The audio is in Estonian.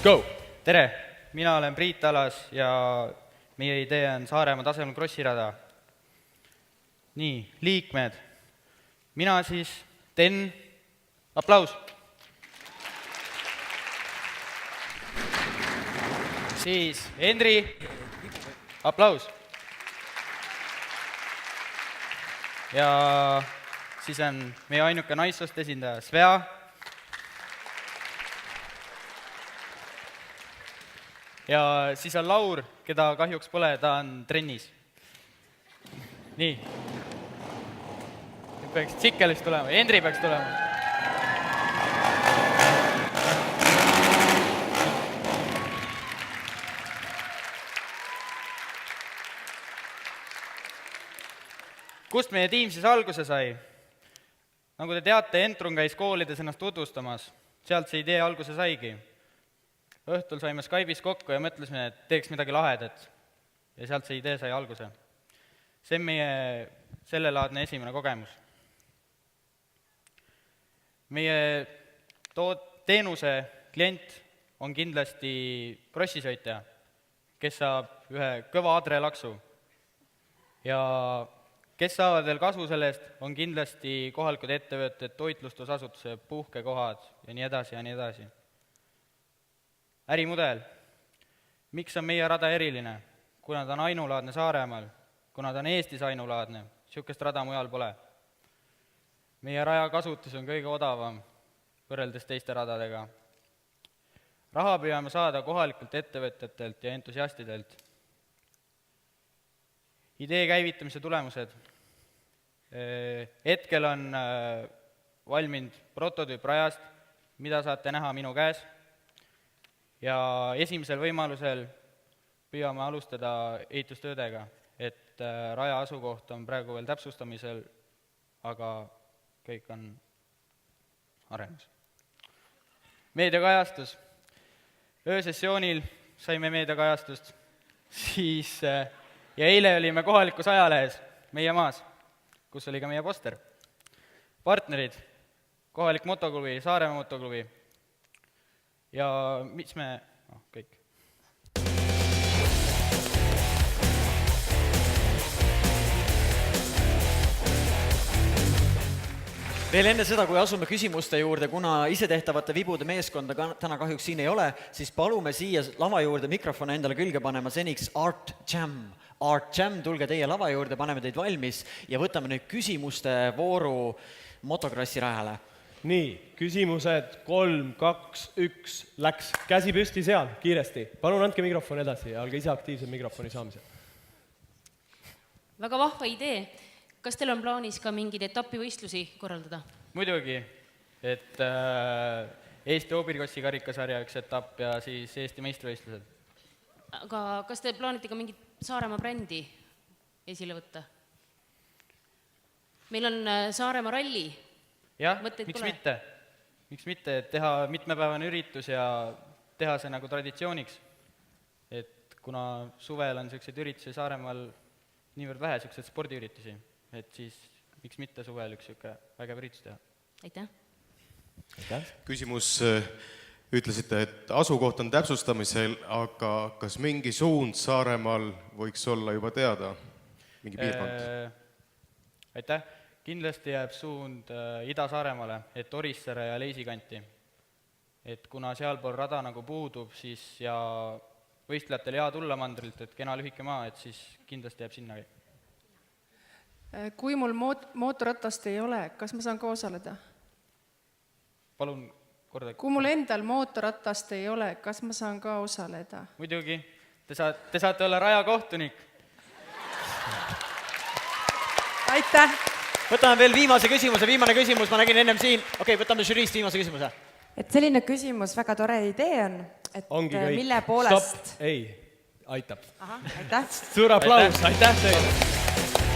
go! Tere! Mina olen Priit Alas ja meie idee on Saaremaa tasemel krossirada. Nii, liikmed. Mina siis, Ten, aplaus. Siis Henri, aplaus. Ja siis on meie ainuke naissoost esindaja, Svea. Ja siis on Laur, keda kahjuks pole, ta on trennis. Nii. Nüüd peaks Tsikkelist tulema, Henri peaks tulema. Kust meie tiim siis alguse sai? Nagu te teate, Entrun käis koolides ennast tutvustamas. Sealt see idee alguse saigi. Õhtul saime Skype'is kokku ja mõtlesime, et teeks midagi lahedat. Ja sealt see idee sai alguse. See on meie sellelaadne esimene kogemus. Meie teenuse klient on kindlasti krossisõitja, kes saab ühe kõva adrelaksu. Ja kes saavad veel kasu sellest, on kindlasti kohalikud ettevõtted, toitlustusasutuse, puhkekohad ja nii edasi ja nii edasi. Ärimudel. Miks on meie rada eriline? Kuna ta on ainulaadne Saaremaal, kuna ta on Eestis ainulaadne, niisugust rada mujal pole. Meie raja kasutus on kõige odavam võrreldes teiste radadega. Raha püüame saada kohalikult ettevõtjatelt ja entusiastidelt. Idee käivitamise tulemused. Hetkel on valminud prototüüp rajast, mida saate näha minu käes. Ja esimesel võimalusel püüame alustada ehitustöödega, et raja asukoht on praegu veel täpsustamisel, aga kõik on aremus. Meediakajastus. Öösessioonil saime meediakajastust, siis ja eile olime kohalikus ajalehes meie maas, kus oli ka meie poster. Partnerid, kohalik motoklubi, Saaremaa motoklubi. Ja mis me... kõik. Veel enne seda, kui asume küsimuste juurde, kuna isetehtavate vibude meeskonda täna kahjuks siin ei ole, siis palume siia lava juurde mikrofone endale külge panema seniks Art Jam. Art Jam, tulge teie lava juurde, paneme teid valmis ja võtame nüüd küsimuste vooru motokrossi rajale. Nii, küsimused 3, 2, 1, läks käsi püsti seal, kiiresti. Palun andke mikrofon edasi ja olge ise aktiivsed mikrofoni saamisel. Väga vahva idee. Kas teil on plaanis ka mingid etapivõistlusi korraldada? Muidugi, et Eesti Oobirkossi karikasarja üks etapp ja siis Eesti meistrivõistlused. Aga kas te plaanite ka mingit Saaremaa brändi esile võtta? Meil on Saaremaa ralli. Jah, miks mitte, et teha mitmepäevane üritus ja teha see nagu traditsiooniks. Et kuna suvel on selliseid üritusi Saaremaal niivõrd vähe, selliseid spordiüritusi, et siis miks mitte suvel üks vägev üritus teha. Aitäh. Küsimus, ütlesite, et asukoht on täpsustamisel, aga kas mingi suund Saaremaal võiks olla juba teada? Mingi piirkond? Aitäh. Kindlasti jääb suund Ida-Saaremaale, et Orissaare ja Leisikanti. Et kuna sealpool rada nagu puudub, siis ja võistlejatel hea tulla mandrilt, et kena lühike maa, et siis kindlasti jääb sinna. Kui mul mootorratast ei ole, kas ma saan ka osaleda? Palun korda. Kui mul endal mootorratast ei ole, kas ma saan ka osaleda? Muidugi, te saate olla rajakohtunik. Aitäh! Võtame veel viimase küsimuse, viimane küsimus, ma nägin ennem siin. Okei, võtame žüriist viimase küsimuse. Et selline küsimus, väga tore idee on, et Ongi kõik. mille poolest... Stop, ei, aitab. Aha, aitäh! Suur aplaus, aitäh teile!